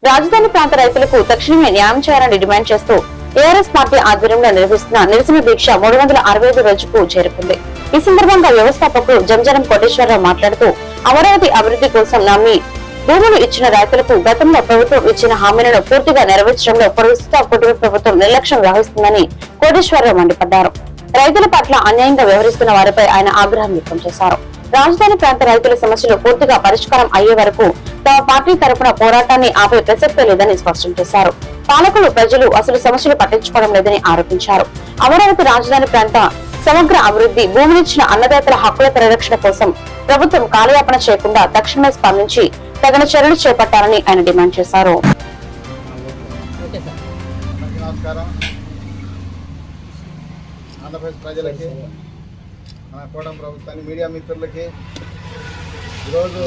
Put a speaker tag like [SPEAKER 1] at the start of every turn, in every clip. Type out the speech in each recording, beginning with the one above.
[SPEAKER 1] రాజధాని ప్రాంత రైతులకు తక్షణమే న్యాయం చేయాలని డిమాండ్ చేస్తూ టీఆర్ఎస్ పార్టీ ఆధ్వర్యంలో నిర్వహిస్తున్న నిరసన దీక్ష 365 రోజుకు చేరుకుంది. ఈ సందర్భంగా వ్యవస్థాపకుడు జంజనం కోటేశ్వరరావు మాట్లాడుతూ అమరావతి అభివృద్ధి కోసం నమ్మి భూములు ఇచ్చిన రైతులకు గతంలో ప్రభుత్వం ఇచ్చిన హామీలను పూర్తిగా నెరవేర్చడంలో ప్రస్తుత కుటుంబ ప్రభుత్వం నిర్లక్ష్యం వహిస్తుందని కోటేశ్వరరావు మండిపడ్డారు. రైతుల పట్ల అన్యాయంగా వ్యవహరిస్తున్న వారిపై ఆయన ఆగ్రహం వ్యక్తం చేశారు. రాజధాని ప్రాంత రైతుల సమస్యలు పూర్తిగా పరిష్కారం అయ్యే వరకు తమ పార్టీ తరఫున పోరాటాన్ని ఆపే ప్రసక్తే లేదని స్పష్టం చేశారు. పాలకులు ప్రజలు అసలు సమస్యలు పట్టించుకోవడం లేదని ఆరోపించారు. అమరావతి రాజధాని ప్రాంత సమగ్ర అభివృద్ధి, భూమినిచ్చిన అన్నదాతల హక్కుల పరిరక్షణ కోసం ప్రభుత్వం కాలయాపన చేయకుండా తక్షణమే స్పందించి తగిన చర్యలు చేపట్టాలని ఆయన డిమాండ్ చేశారు.
[SPEAKER 2] ఆంధ్రప్రదేశ్ ప్రజలకి, మన కూటమి ప్రభుత్వాన్ని, మీడియా మిత్రులకి ఈరోజు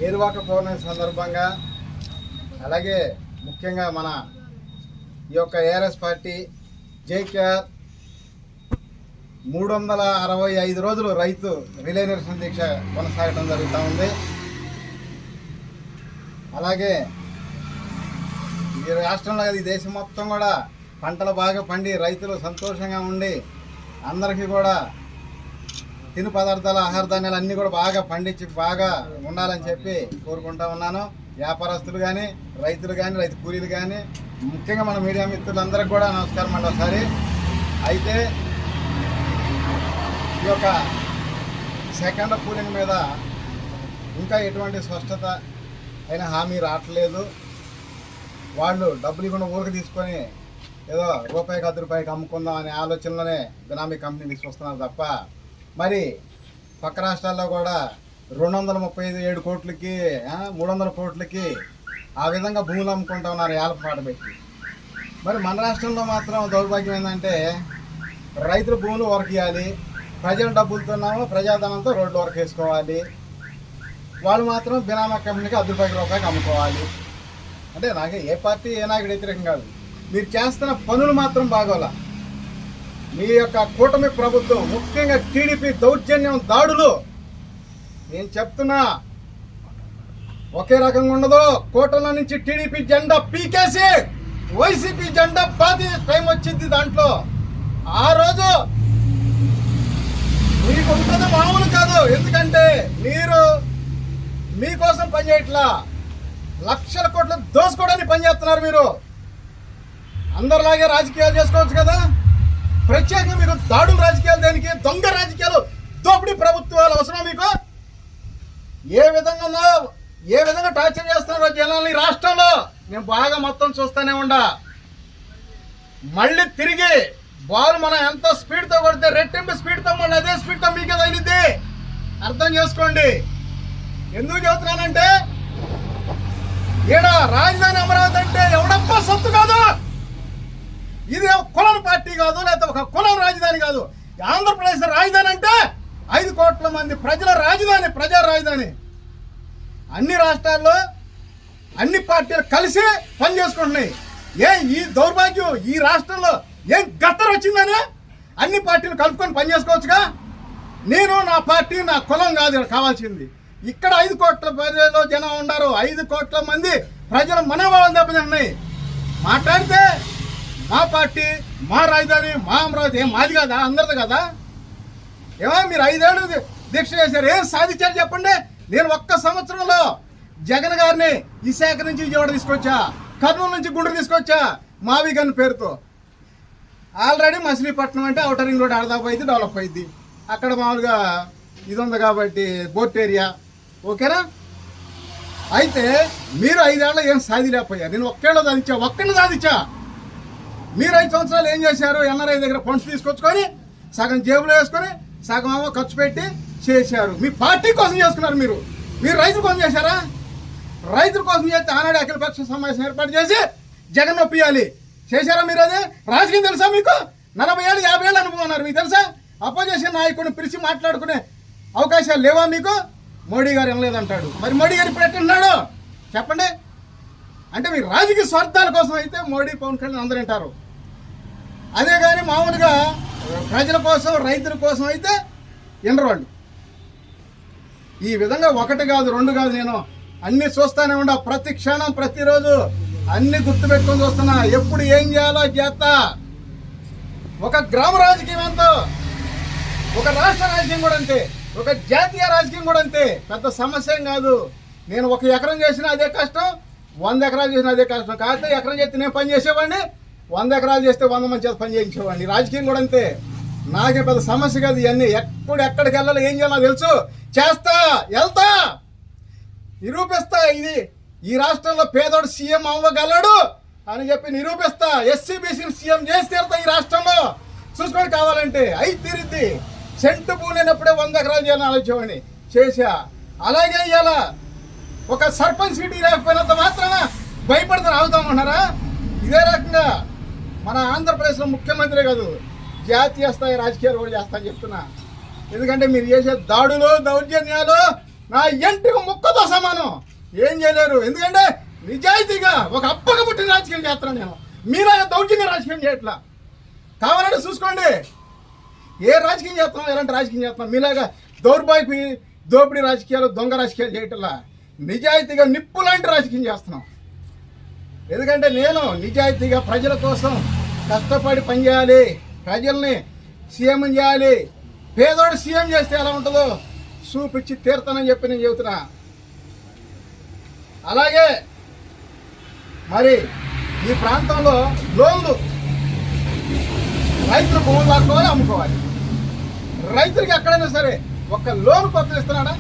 [SPEAKER 2] ఏరువాక పౌర్ణమి సందర్భంగా, అలాగే ముఖ్యంగా మన ఈ యొక్క ఏఆర్ఎస్ పార్టీ జేకేఆర్ 365 రోజులు రైతు రిలే నిరసన దీక్ష కొనసాగడం జరుగుతూ ఉంది. అలాగే ఈ రాష్ట్రంలో ఈ దేశం మొత్తం కూడా పంటలు బాగా పండి రైతులు సంతోషంగా ఉండి అందరికీ కూడా తిను పదార్థాలు, ఆహార ధాన్యాలు అన్నీ కూడా బాగా పండించి బాగా ఉండాలని చెప్పి కోరుకుంటా ఉన్నాను. వ్యాపారస్తులు కానీ, రైతులు కానీ, రైతు కూలీలు కానీ, ముఖ్యంగా మన మీడియా మిత్రులందరికీ కూడా నమస్కారం అండి. ఒకసారి అయితే ఈ యొక్క సెకండ్ కూలింగ్ మీద ఇంకా ఎటువంటి స్పష్టత అయిన హామీ రావట్లేదు. వాళ్ళు డబ్బులు కూడా ఊరికి తీసుకొని ఏదో రూపాయికి 10 రూపాయకి అమ్ముకుందాం అనే ఆలోచనలోనే బినామీ కంపెనీ తీసుకొస్తున్నారు తప్ప, మరి పక్క రాష్ట్రాల్లో కూడా 237 కోట్లకి 300 కోట్లకి ఆ విధంగా భూములు అమ్ముకుంటా ఉన్నారు ఏలపాట పెట్టి. మరి మన రాష్ట్రంలో మాత్రం దౌర్భాగ్యం ఏంటంటే రైతులు భూములు వరకేయాలి, ప్రజల డబ్బులతోనేమో ప్రజాధనంతో రోడ్లు వరకు వేసుకోవాలి, వాళ్ళు మాత్రం బినామా కంపెనీకి 10 రూపాయకి అమ్ముకోవాలి. అంటే నాకు ఏ పార్టీ ఏ నాయకుడు వ్యతిరేకం కాదు, మీరు చేస్తున్న పనులు మాత్రం బాగోలా. మీ యొక్క కూటమి ప్రభుత్వం, ముఖ్యంగా టీడీపీ దౌర్జన్యం, దాడులు నేను చెప్తున్నా ఒకే రకంగా ఉండదు. కోటల నుంచి టీడీపీ జెండా పీకేసి వైసీపీ జెండా పాతి టైం వచ్చింది. దాంట్లో ఆ రోజు మీకు ఉంటుంది మామూలు కాదు. ఎందుకంటే మీరు మీకోసం పనిచేయట్లా, లక్షల కోట్లు దోసుకోవడానికి పనిచేస్తున్నారు. మీరు అందరిలాగే రాజకీయాలు చేసుకోవచ్చు కదా, ప్రత్యేకంగా మీకు దాడులు రాజకీయాలు దేనికి? దొంగ రాజకీయాలు, దోపిడీ ప్రభుత్వాలు అవసరం మీకు? ఏ విధంగా టార్చర్ చేస్తున్నారో జనాల్ని రాష్ట్రంలో నేను బాగా మొత్తం చూస్తూనే ఉండా. మళ్ళీ తిరిగి బాల్ మనం ఎంత స్పీడ్తో కొడితే రెట్టింపు స్పీడ్తో మళ్ళీ అదే స్పీడ్తో మీకే తగిలింది. అర్థం చేసుకోండి. ఎందుకు చెబుతున్నానంటే ఈడ రాజధాని అమరావతి అంటే ఎవడప్ప సొత్తు కాదు, ఇది కులం పార్టీ కాదు, లేకపోతే ఒక కులం రాజధాని కాదు. ఆంధ్రప్రదేశ్ రాజధాని అంటే 5 కోట్ల మంది ప్రజల రాజధాని, ప్రజా రాజధాని. అన్ని రాష్ట్రాల్లో అన్ని పార్టీలు కలిసి పనిచేసుకుంటున్నాయి. ఈ దౌర్భాగ్యం ఈ రాష్ట్రంలో ఏం గత్తర వచ్చిందని అన్ని పార్టీలు కలుపుకొని పనిచేసుకోవచ్చుగా. నేను నా పార్టీ, నా కులం కాదు కావాల్సింది. ఇక్కడ 5 కోట్ల ప్రజలు జనం ఉన్నారు, 5 కోట్ల మంది ప్రజల మనోభావాలు దెబ్బతిన్నాయి. మాట్లాడితే మా పార్టీ, మా రాజధాని, మా అమరావతి ఏం మాది కాదా? అందరిది కదా. ఏమో మీరు 5 ఏళ్ళు దీక్ష చేశారు, ఏం సాధించారు చెప్పండి. నేను ఒక్క సంవత్సరంలో జగన్ గారిని విశాఖ నుంచి విజయవాడ తీసుకొచ్చా, కర్నూలు నుంచి గుంటూరు తీసుకొచ్చా, మావిగన్ పేరుతో. ఆల్రెడీ మచిలీపట్నం అంటే ఔటర్ రింగ్ రోడ్ ఆడదాపు అయింది, డెవలప్ అయింది. అక్కడ మామూలుగా ఇది ఉంది కాబట్టి పోర్ట్ ఏరియా, ఓకేనా. అయితే మీరు 5 ఏళ్ళ ఏం సాధిలేకపోయారు. నేను ఒక్కడిని సాధించా. మీరు 5 సంవత్సరాలు ఏం చేశారు? ఎన్ఆర్ఐ దగ్గర ఫండ్స్ తీసుకొచ్చుకొని సగం జేబులో వేసుకొని సగం ఏమో ఖర్చు పెట్టి చేశారు. మీ పార్టీ కోసం చేసుకున్నారు. మీరు రైతుల కోసం చేశారా? రైతుల కోసం చేస్తే ఆనాడు అఖిలపక్ష సమావేశం ఏర్పాటు చేసి జగన్ ఒప్పియాలి. చేశారా మీరు? అది రాజకీయం తెలుసా మీకు? 40 ఏళ్ళు 50 ఏళ్ళు అనుభవం ఉన్నారు. మీకు తెలుసా? అపోజిషన్ నాయకుడిని పిలిచి మాట్లాడుకునే అవకాశాలు లేవా మీకు? మోడీ గారు వినలేదంటాడు. మరి మోడీ గారు ఇప్పుడు ఎట్టున్నాడు చెప్పండి. అంటే మీరు రాజకీయ స్వార్థాల కోసం అయితే మోడీ, పవన్ కళ్యాణ్ అందరూ వింటారు. అదే కానీ మామూలుగా ప్రజల కోసం, రైతుల కోసం అయితే వినరు వాళ్ళు. ఈ విధంగా 1 కాదు 2 కాదు, నేను అన్ని చూస్తానే ఉండా, ప్రతి క్షణం ప్రతిరోజు అన్ని గుర్తుపెట్టుకొని చూస్తున్నా. ఎప్పుడు ఏం చేయాలో చేస్తా. ఒక గ్రామ రాజకీయం ఎంతో, ఒక రాష్ట్ర రాజకీయం కూడా అంతే, ఒక జాతీయ రాజకీయం కూడా అంతే. పెద్ద సమస్య ఏం కాదు. నేను 1 ఎకరం చేసినా అదే కష్టం, 100 ఎకరాలు చేసినా అదే కష్టం. కాకపోతే ఎకరం చేస్తే నేను పని చేసేవాడిని, 100 ఎకరాలు చేస్తే 100 మంది చేత పని చేయించేవాడిని. రాజకీయం కూడా అంతే. నాకే పెద్ద సమస్య కాదు ఇవన్నీ. ఎక్కడికి వెళ్ళాలో ఏం చేయాలో తెలుసు, చేస్తా, వెళ్తా, నిరూపిస్తా. ఇది ఈ రాష్ట్రంలో పేదోడు సీఎం అవ్వగలడు అని చెప్పి నిరూపిస్తా. ఎస్సీ బీసీని సీఎం చేసి తీరుతా ఈ రాష్ట్రంలో. చూసుకొని కావాలంటే అయి తీరిద్ది. సెంటు పూలేనప్పుడే 100 ఎకరాలు చేయాలని ఆలోచించేవాడిని, చేశా. అలాగే ఇవాళ ఒక సర్పంచ్ సీటు లేకపోయినంత మాత్రాన భయపడితే రావుతామన్నారా? ఇదే రకంగా మన ఆంధ్రప్రదేశ్లో ముఖ్యమంత్రి కాదు, జాతీయ స్థాయి రాజకీయాలు కూడా చేస్తానని చెప్తున్నా. ఎందుకంటే మీరు చేసే దాడులు దౌర్జన్యాలు నా ఇంటికి ముక్కతో సమానం. ఏం చేయలేరు. ఎందుకంటే నిజాయితీగా ఒక అప్పక పుట్టిన రాజకీయం చేస్తున్నాను నేను. మీలాగా దౌర్జన్య రాజకీయం చేయట్లా. కావాలంటే చూసుకోండి ఏ రాజకీయం చేస్తున్నాం, ఎలాంటి రాజకీయం చేస్తున్నాం. మీలాగా దోపిడీ రాజకీయాలు, దొంగ రాజకీయాలు చేయటంలా నిజాయితీగా నిప్పు లాంటి రాజకీయం చేస్తున్నాం. ఎందుకంటే నేను నిజాయితీగా ప్రజల కోసం కష్టపడి పనిచేయాలి, ప్రజల్ని సీఎం చేయాలి. పేదోడు సీఎం చేస్తే ఎలా ఉంటుందో చూపించి తీరుతానని చెప్పి నేను చెబుతున్నా. అలాగే మరి ఈ ప్రాంతంలో లోన్లు రైతులు భూములు లాక్కోవాలి, అమ్ముకోవాలి. రైతులకి ఎక్కడైనా సరే ఒక లోన్ కొత్త ఇస్తున్నాడా?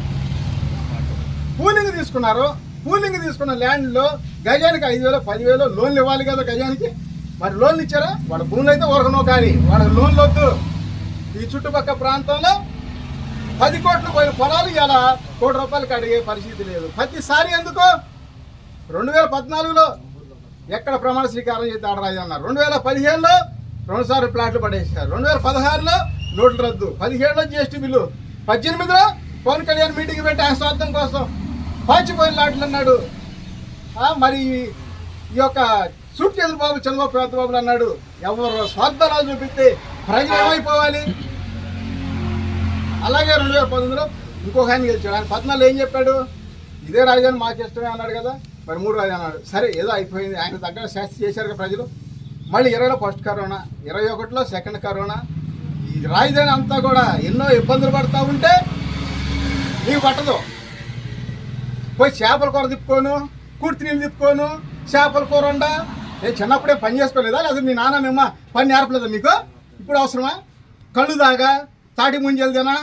[SPEAKER 2] పూలింగ్ తీసుకున్నారు, పూలింగ్ తీసుకున్న ల్యాండ్లో గజానికి 5,000 10,000 లోన్లు ఇవ్వాలి కదా గజానికి. మరి లోన్లు ఇచ్చారా? వాడు భూములు అయితే ఊరకనో కానీ వాడు లోన్లు వద్దు. ఈ చుట్టుపక్కల ప్రాంతంలో 10 కోట్లు పోయిన పొలాలు ఇలా ₹1 కోటి అడిగే పరిస్థితి లేదు. ప్రతిసారి ఎందుకు? 2014లో ఎక్కడ ప్రమాణ స్వీకారం చేసి ఆడరాజు అన్నారు, 2015లో 2 సార్లు ప్లాట్లు పడేసారు, 2016లో నోట్లు రద్దు, 17లో జీఎస్టీ బిల్లు, 18లో పవన్ కళ్యాణ్ మీటింగ్ పెట్టి ఆయన స్వార్థం కోసం పాచిపోయిన లాట్లు అన్నాడు. మరి ఈ యొక్క సూట్ కేసులు బాబు చంద్రబాబు పెద్దబాబులు అన్నాడు. ఎవరు స్వార్థాలు చూపిస్తే ప్రజలు ఏమైపోవాలి? అలాగే 2019లో ఇంకొక ఆయన గెలిచాడు. ఆయన 14లో ఏం చెప్పాడు? ఇదే రాజధాని మాకు ఇష్టమే అన్నాడు కదా. మరి 3 రాజధాని అన్నాడు. సరే ఏదో అయిపోయింది, ఆయన దగ్గర శాస్తి చేశారు కదా ప్రజలు. మళ్ళీ 20లో ఫస్ట్ కరోనా, 21లో సెకండ్ కరోనా. ఈ రాజధాని అంతా కూడా ఎన్నో ఇబ్బందులు పడుతూ ఉంటే నీకు పట్టదు. పోయి చేపల కూర తిప్పుకోను, కుర్తి నీళ్ళు తిప్పుకోను, చేపల కూర వండా. నేను చిన్నప్పుడే పని చేసుకోలేదా? లేదా మీ నాన్న మేమ పని నేర్పలేదా మీకు? ఇప్పుడు అవసరమా? కళ్ళు దాగా తాటి ముంజలదేనా?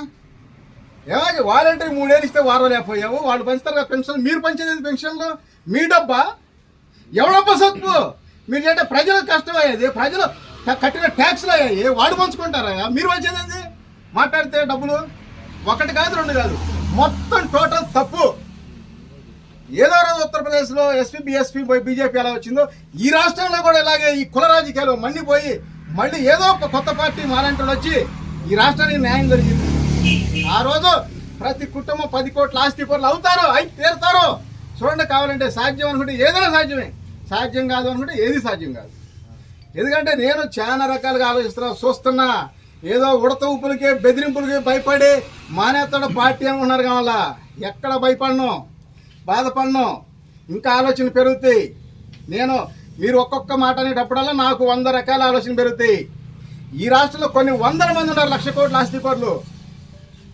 [SPEAKER 2] ఏమాది వాలంటీర్ 3 ఏళ్ళు ఇస్తే వారలేకపోయావు. వాళ్ళు పంచుతారు కదా పెన్షన్, మీరు పంచేది పెన్షన్లు మీ డబ్బా? ఎవడబ్బా సొత్తు? మీరు అంటే ప్రజలకు కష్టం అయ్యేది, ప్రజలు కట్టిన ట్యాక్స్లు అయ్యాయి, వాడు పంచుకుంటారా? మీరు పంచేది మాట్లాడితే డబ్బులు 1 కాదు 2 కాదు, మొత్తం టోటల్ తప్పు. ఏదో రోజు ఉత్తరప్రదేశ్లో ఎస్పీ బీఎస్పీ పోయి బీజేపీ ఎలా వచ్చిందో ఈ రాష్ట్రంలో కూడా ఇలాగే ఈ కుల రాజకీయాలు మండిపోయి మళ్ళీ ఏదో ఒక కొత్త పార్టీ మాలాంటి వచ్చి ఈ రాష్ట్రానికి న్యాయం జరిగింది. ఆ రోజు ప్రతి కుటుంబం 10 కోట్ల ఆస్తి పనులు అవుతారో అయి తీరుతారో చూడండి. కావాలంటే సాధ్యం అనుకుంటే ఏదైనా సాధ్యమే, సాధ్యం కాదు అనుకుంటే ఏది సాధ్యం కాదు. ఎందుకంటే నేను చాలా రకాలుగా ఆలోచిస్తున్నా, చూస్తున్నా. ఏదో ఉడత ఊపులకి బెదిరింపులకి భయపడి మానేస్తాడు పార్టీ అనుకున్నారు కావాలా. ఎక్కడ భయపడను, బాధపడను, ఇంకా ఆలోచన పెరుగుతాయి. మీరు ఒక్కొక్క మాట అనేటప్పుడల్లా నాకు 100 రకాల ఆలోచన పెరుగుతాయి. ఈ రాష్ట్రంలో కొన్ని 100 మంది ఉన్నారు 1,00,000 కోట్ల ఆస్తిపరులు.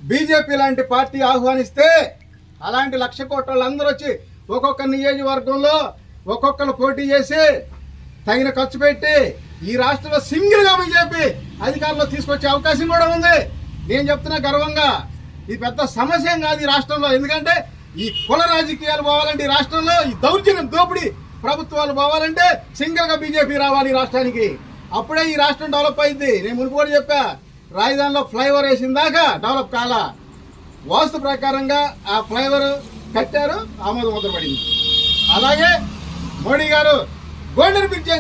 [SPEAKER 2] బీజేపీ లాంటి పార్టీ ఆహ్వానిస్తే అలాంటి 1,00,000 కోట్ల వాళ్ళందరూ వచ్చి ఒక్కొక్క నియోజకవర్గంలో ఒక్కొక్కరు పోటీ చేసి తగిన ఖర్చు పెట్టి ఈ రాష్ట్రంలో సింగిల్గా బీజేపీ అధికారంలో తీసుకొచ్చే అవకాశం కూడా ఉంది. నేను చెప్తున్నా గర్వంగా. ఇది పెద్ద సమస్య ఏం కాదు ఈ రాష్ట్రంలో. ఎందుకంటే ఈ కుల రాజకీయాలు పోవాలంటే ఈ రాష్ట్రంలో, ఈ దౌర్జన్యం దోపిడీ ప్రభుత్వాలు పోవాలంటే సింగిల్గా బీజేపీ రావాలి ఈ రాష్ట్రానికి. అప్పుడే ఈ రాష్ట్రం డెవలప్ అయింది. నేను మునుపు కూడా చెప్పా, రాజధానిలో ఫ్లైఓవర్ వేసిన దాకా డెవలప్ కాలా. వాస్తు ప్రకారంగా ఆ ఫ్లైఓవర్ కట్టారు, ఆమోద ముద్ర పడింది. అలాగే మోడీ గారు గోల్డెన్ బ్రిడ్జ్